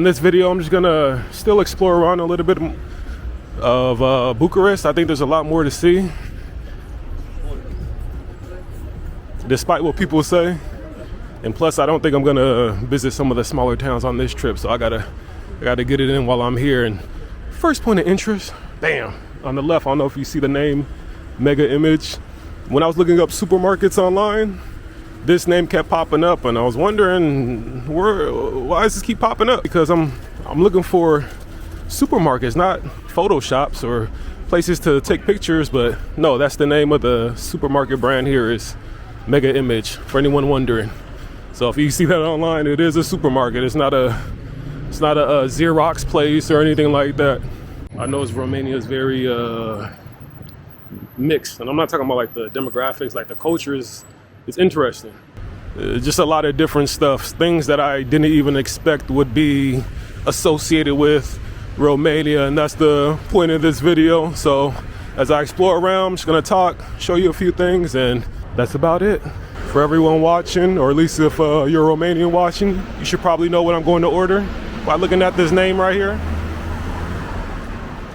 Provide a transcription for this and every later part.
In this video, I'm just gonna still explore around a little bit of Bucharest. I think there's a lot more to see, despite what people say. And plus, I don't think I'm gonna visit some of the smaller towns on this trip, so I gotta get it in while I'm here. And first point of interest, bam, on the left. I don't know if you see the name, Mega Image. When I was looking up supermarkets online, this name kept popping up, and I was wondering why does this keep popping up? Because I'm looking for supermarkets, not photo shops or places to take pictures, but no, that's the name of the supermarket brand here is Mega Image, for anyone wondering. So if you see that online, it is a supermarket. It's not a Xerox place or anything like that. I know Romania is very mixed, and I'm not talking about like the demographics, like the culture is. It's interesting. Just a lot of different stuff, things that I didn't even expect would be associated with Romania, and that's the point of this video. So as I explore around, I'm just gonna talk, show you a few things, and that's about it. For everyone watching, or at least if you're Romanian watching, you should probably know what I'm going to order by looking at this name right here.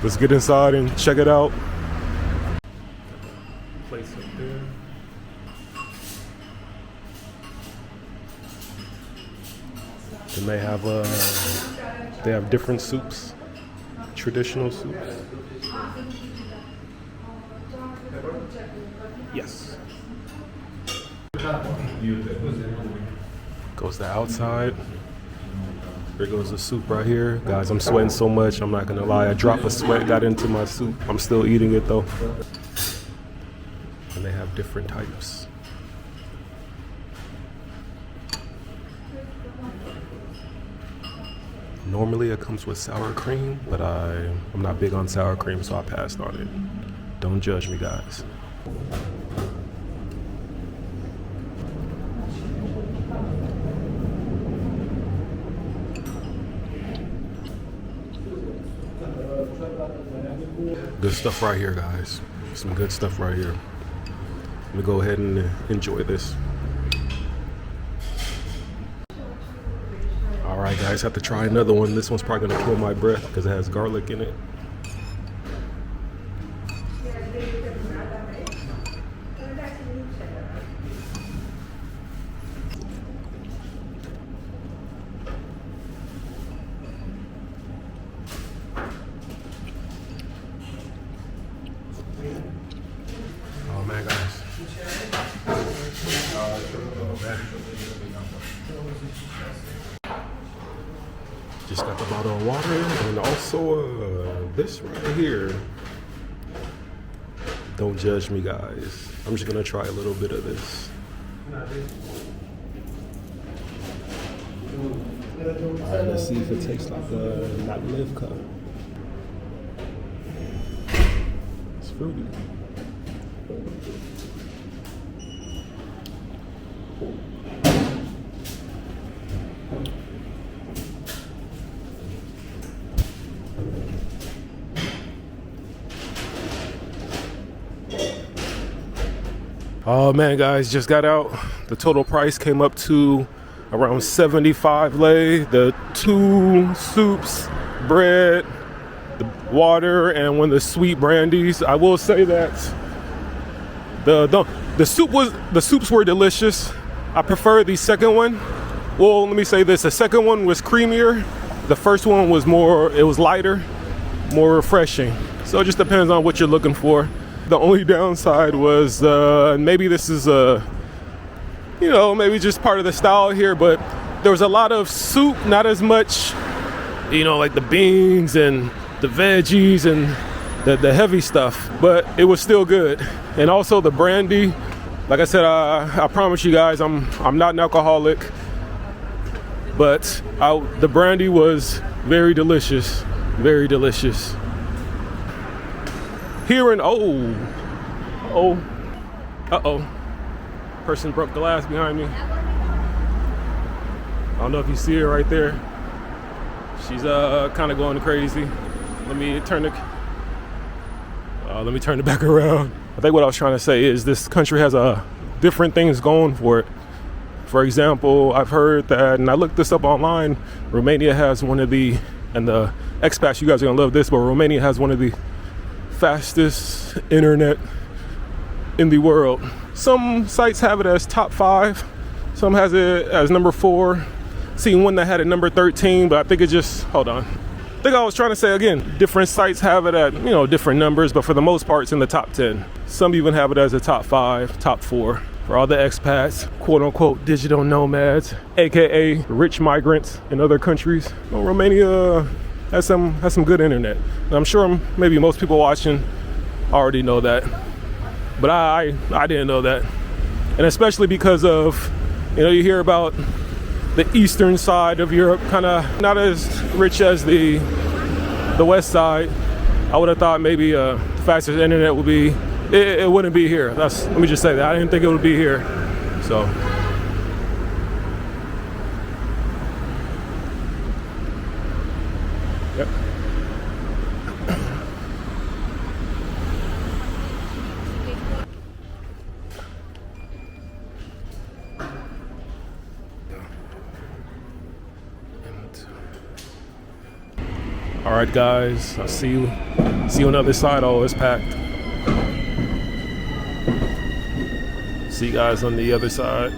Let's get inside and check it out. Place up there. And they have different soups, traditional soups. Yes. Goes the outside. Here goes the soup right here. Guys, I'm sweating so much, I'm not gonna lie. A drop of sweat got into my soup. I'm still eating it though. And they have different types. Normally it comes with sour cream, but I'm not big on sour cream, so I passed on it. Don't judge me, guys. Good stuff right here, guys. Some good stuff right here. Let me go ahead and enjoy this. All right, guys, have to try another one. This one's probably gonna kill my breath because it has garlic in it. Oh man, guys. Oh man. Just got the bottle of water and also this right here. Don't judge me, guys. I'm just gonna try a little bit of this. Alright, let's see if it tastes like that live cup. It's fruity. Oh man, guys, just got out. The total price came up to around 75 lei. The 2 soups, bread, the water, and one of the sweet brandies. I will say that the soups were delicious. I prefer the second one. Well, let me say this: the second one was creamier. The first one was it was lighter, more refreshing. So it just depends on what you're looking for. The only downside was maybe this is maybe just part of the style here, but there was a lot of soup, not as much, like the beans and the veggies and the heavy stuff, but it was still good. And also the brandy, like I said, I promise you guys, I'm not an alcoholic, but the brandy was very delicious, very delicious. Here in uh-oh, person broke glass behind me. I don't know if you see her right there. She's kind of going crazy. Let me turn it back around. I think what I was trying to say is this country has different things going for it. For example, I've heard that, and I looked this up online, Romania has one of the, and the expats, you guys are gonna love this, but Romania has one of the fastest internet in the world. Some sites have it as top 5, some has it as number 4. Seen one that had it number 13, but I think it just, hold on. I think I was trying to say again, different sites have it at, you know, different numbers, but for the most part, it's in the top 10. Some even have it as a top 5, top 4. For all the expats, quote unquote, digital nomads, AKA rich migrants in other countries. Well, Romania has some good internet. And I'm sure maybe most people watching already know that, but I didn't know that. And especially because of, you know, you hear about the eastern side of Europe, kind of not as rich as the west side. I would have thought maybe the fastest internet would be, it wouldn't be here. Let me just say that. I didn't think it would be here. So. Yep. All right, guys, I'll see you on the other side. Oh, it's packed. See you guys on the other side.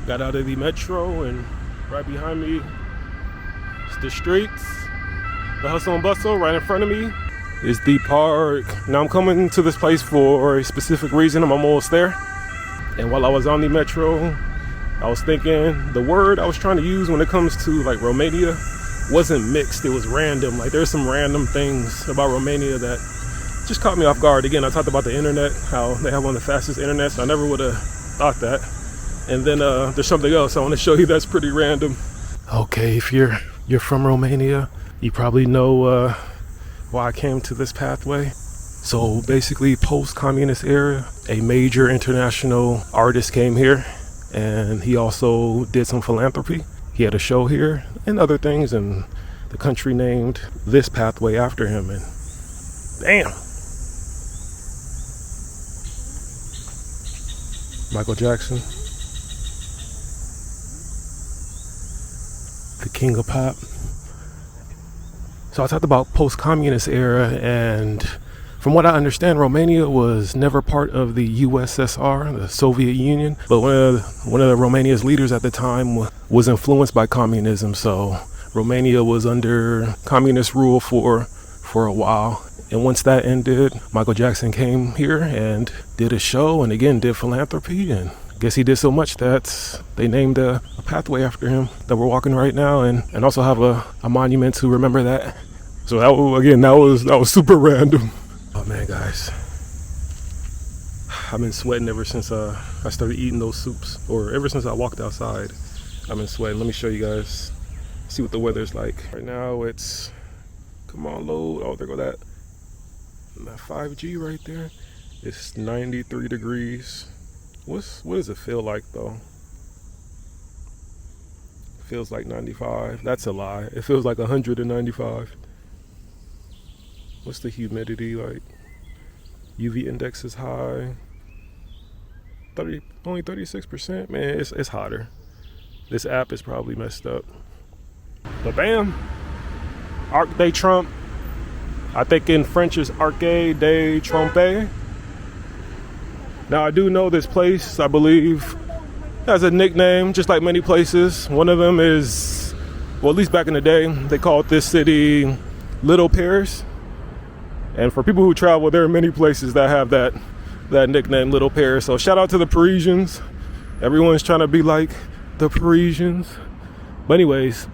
Got out of the metro, and right behind me is the streets, the hustle and bustle. Right in front of me is the park. Now I'm coming to this place for a specific reason. I'm almost there. And while I was on the metro, I was thinking the word I was trying to use when it comes to like Romania wasn't mixed, it was random. Like there's some random things about Romania that just caught me off guard. Again, I talked about the internet, how they have one of the fastest internets. I never would have thought that. And then there's something else I want to show you that's pretty random. Okay, if you're from Romania, you probably know why I came to this pathway. So basically, post-communist era, a major international artist came here, and he also did some philanthropy. He had a show here and other things, and the country named this pathway after him. And damn, Michael Jackson, the king of pop. So I talked about post-communist era, and from what I understand, Romania was never part of the USSR, the Soviet Union, but one of the Romania's leaders at the time was influenced by communism. So Romania was under communist rule for a while. And once that ended, Michael Jackson came here and did a show, and again did philanthropy, and I guess he did so much that they named a pathway after him that we're walking right now, and also have a monument to remember that. So that was super random. Oh man, guys, I've been sweating ever since I started eating those soups, or ever since I walked outside. I've been sweating. Let me show you guys, see what the weather's like. Right now it's, come on, load. Oh, there go that 5G right there. It's 93 degrees. What does it feel like though? It feels like 95. That's a lie. It feels like 195. What's the humidity like? UV index is high. Only 36%. Man, it's hotter. This app is probably messed up. But bam, Arc de Trump. I think in French is Arc de Trompe. Now I do know this place, I believe, has a nickname, just like many places. One of them is, well, at least back in the day, they called this city Little Paris. And for people who travel, there are many places that have that nickname, Little Paris. So shout out to the Parisians. Everyone's trying to be like the Parisians. But anyways,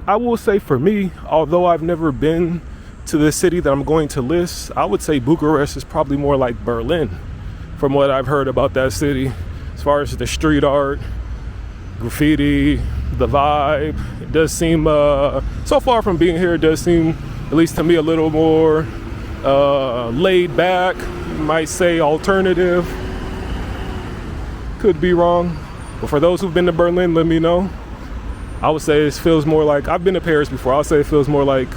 I will say for me, although I've never been to the city that I'm going to list, I would say Bucharest is probably more like Berlin from what I've heard about that city. As far as the street art, graffiti, the vibe, it does seem, so far from being here, it does seem, at least to me, a little more laid back, might say alternative, could be wrong, but for those who've been to Berlin, let me know. I would say it feels more like, I've been to Paris before, I would say it feels more like,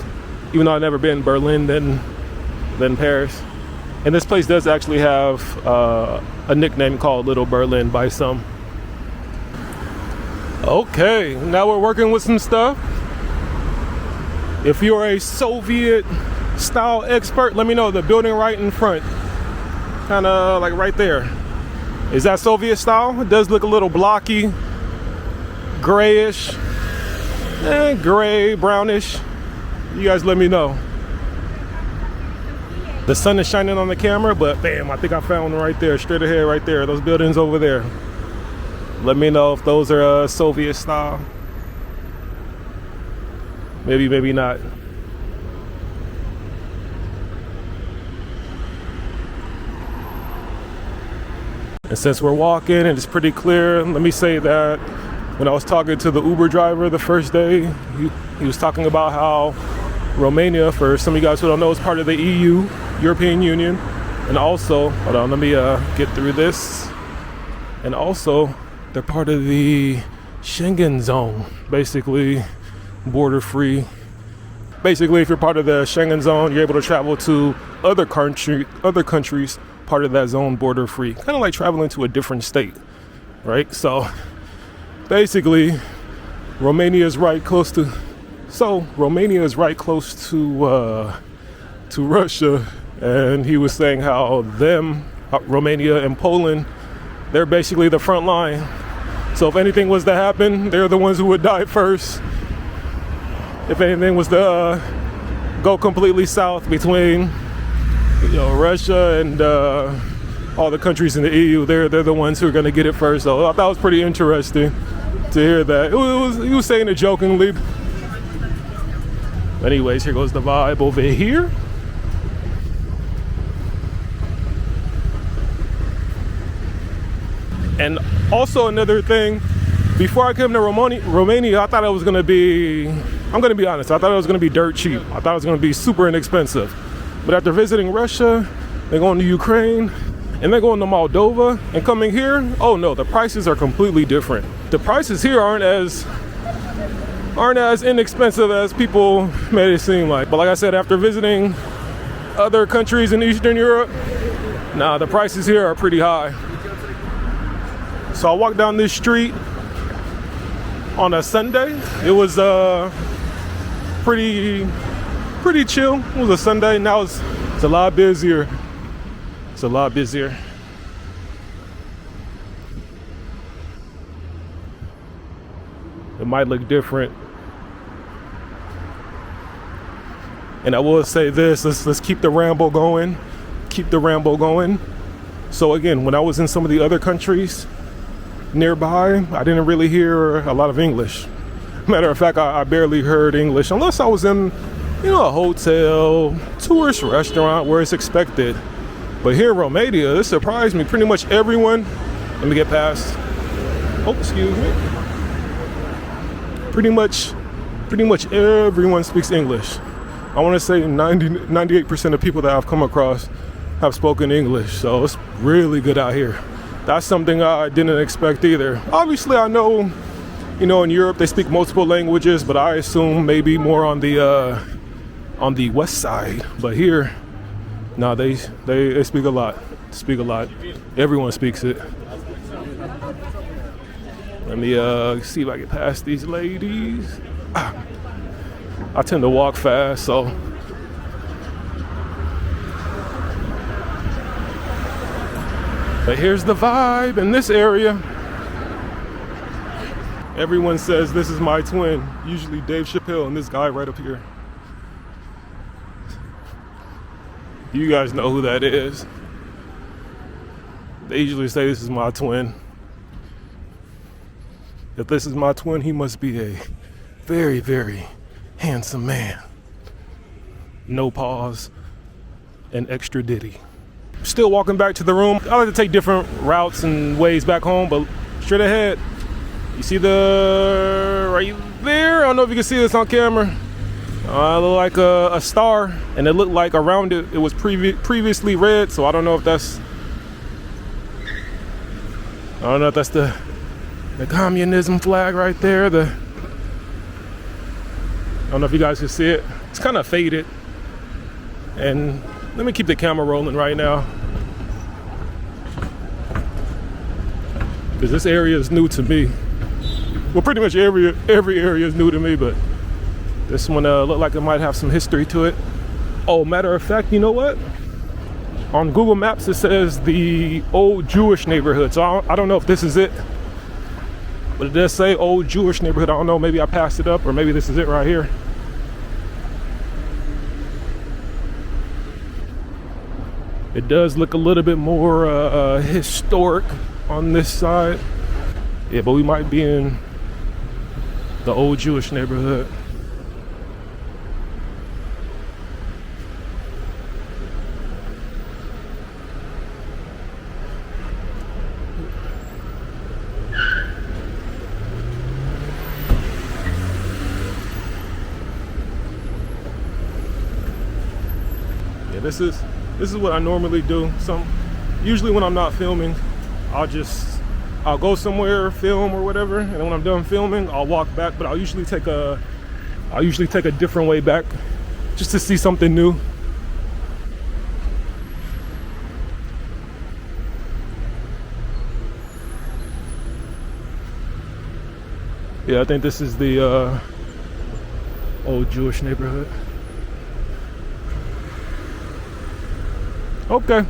even though I've never been Berlin than Paris. And this place does actually have a nickname called Little Berlin by some. Okay, now we're working with some stuff. If you're a Soviet style expert, let me know. The building right in front, kind of like right there. Is that Soviet style? It does look a little blocky, grayish, gray, brownish. You guys let me know. The sun is shining on the camera, but bam, I think I found one right there, straight ahead right there. Those buildings over there. Let me know if those are Soviet style. Maybe, maybe not. And since we're walking and it's pretty clear, let me say that when I was talking to the Uber driver the first day, he was talking about how Romania, for some of you guys who don't know, is part of the EU, European Union. And also, hold on, let me get through this. And also, they're part of the Schengen zone, basically border free. Basically, if you're part of the Schengen zone, you're able to travel to other countries, part of that zone, border free. Kind of like traveling to a different state, right? So basically, Romania is right close to Russia, and he was saying how Romania and Poland, they're basically the front line. So if anything was to happen, they're the ones who would die first. If anything was to go completely south between, Russia and all the countries in the EU, they're the ones who are going to get it first. So I thought it was pretty interesting to hear that. He was saying it jokingly. Anyways, here goes the vibe over here. And also another thing, before I came to Romania, I thought it was going to be, I'm going to be honest, I thought it was going to be dirt cheap. I thought it was going to be super inexpensive. But after visiting Russia, then going to Ukraine, and then going to Moldova, and coming here, oh no, the prices are completely different. The prices here aren't as inexpensive as people made it seem like. But like I said, after visiting other countries in Eastern Europe, nah, the prices here are pretty high. So I walked down this street on a Sunday. It was pretty chill. It was a Sunday. Now it's a lot busier. It's a lot busier. It might look different. And I will say this, let's keep the ramble going. Keep the ramble going. So again, when I was in some of the other countries nearby, I didn't really hear a lot of English. Matter of fact, I barely heard English unless I was in, a hotel, tourist restaurant where it's expected. But here in Romania, this surprised me. Pretty much everyone, let me get past. Oh, excuse me. Pretty much everyone speaks English. I want to say 98% of people that I've come across have spoken English. So it's really good out here. That's something I didn't expect either. Obviously, I know, in Europe they speak multiple languages, but I assume maybe more on the west side. But here, no, they speak a lot. Speak a lot. Everyone speaks it. Let me see if I can pass these ladies. I tend to walk fast, so. But here's the vibe in this area. Everyone says this is my twin. Usually Dave Chappelle and this guy right up here. You guys know who that is. They usually say this is my twin. If this is my twin, he must be a very, very handsome man. No pause and extra ditty. Still walking back to the room. I like to take different routes and ways back home, but straight ahead, you see right there? I don't know if you can see this on camera. It looked like a star, and it looked like around it was previously red, so I don't know if that's the communism flag right there. I don't know if you guys can see it. It's kind of faded, and Let me keep the camera rolling right now, because this area is new to me. Well, pretty much every area is new to me, but this one looked like it might have some history to it. Oh, matter of fact, you know what? On Google Maps, it says the old Jewish neighborhood. So I don't know if this is it, but it does say old Jewish neighborhood. I don't know, maybe I passed it up, or maybe this is it right here. It does look a little bit more historic on this side. Yeah, but we might be in the old Jewish neighborhood. Yeah, this is what I normally do. Usually when I'm not filming, I'll go somewhere, film or whatever, and then when I'm done filming, I'll walk back. But I'll usually take a different way back, just to see something new. Yeah, I think this is the old Jewish neighborhood. Okay.